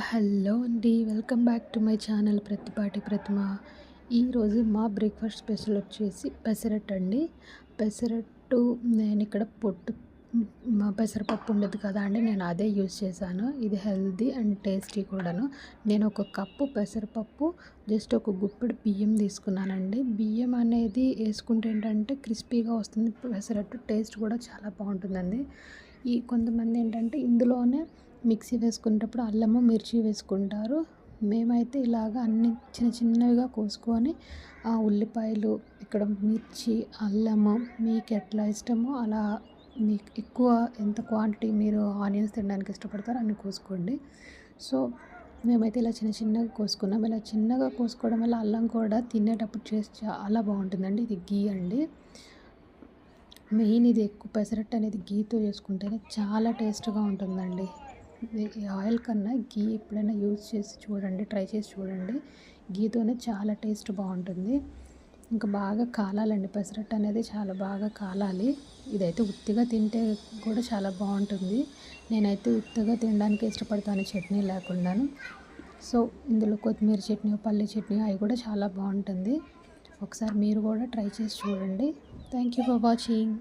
Hello అండి. Welcome back to my channel Prathipati Prathima. ఈరోజు మా బ్రేక్‌ఫాస్ట్ స్పెషల్ వచ్చేసి పెసరట్టు అండి. పెసరట్టు నేనిక్కడ మా పెసరపప్పు ఉండేది కదా అండి, నేను అదే యూజ్ చేశాను. ఇది హెల్తీ అండ్ టేస్టీ కూడాను. నేను ఒక కప్పు పెసరపప్పు, జస్ట్ ఒక గుప్పెడు బియ్యం తీసుకున్నానండి. బియ్యం అనేది ఏసుకుంటే ఏంటంటే క్రిస్పీగా వస్తుంది. పెసరట్టు టేస్ట్ కూడా చాలా బావుంటుందండి. కొంతమంది ఏంటంటే ఇందులోనే మిక్సీ వేసుకునేటప్పుడు అల్లము, మిర్చి వేసుకుంటారు. మేమైతే ఇలాగ అన్నీ చిన్న చిన్నవిగా కోసుకొని ఉల్లిపాయలు, ఇక్కడ మిర్చి, అల్లము మీకు ఎట్లా ఇష్టమో అలా మీకు ఎక్కువ ఎంత క్వాంటిటీ మీరు ఆనియన్స్ తినడానికి ఇష్టపడతారో అన్ని కోసుకోండి. సో మేమైతే ఇలా చిన్న చిన్నగా కోసుకున్నాం. ఇలా చిన్నగా కోసుకోవడం వల్ల అల్లం కూడా తినేటప్పుడు టేస్ట్ చాలా బాగుంటుందండి. ఇది ఘీ అండి. మెయిన్ ఇది ఎక్కువ పెసరట్టు అనేది ఘీతో చేసుకుంటేనే చాలా టేస్ట్గా ఉంటుందండి. ఈ ఆయిల్ కన్నా ఘీ ఎప్పుడైనా యూజ్ చేసి చూడండి, ట్రై చేసి చూడండి. ఘీతోనే చాలా టేస్ట్ బాగుంటుంది. ఇంకా బాగా కాలాలండి, పెసరట్టు అనేది చాలా బాగా కాలాలి. ఇదైతే ఉత్తిగా తింటే కూడా చాలా బాగుంటుంది. నేనైతే ఉత్తిగా తినడానికి ఇష్టపడతాను, చట్నీ లేకుండాను. సో ఇందులో కొత్తిమీర చట్నీ, పల్లి చట్నీ అవి కూడా చాలా బాగుంటుంది. ఒకసారి మీరు కూడా ట్రై చేసి చూడండి. Thank you for watching.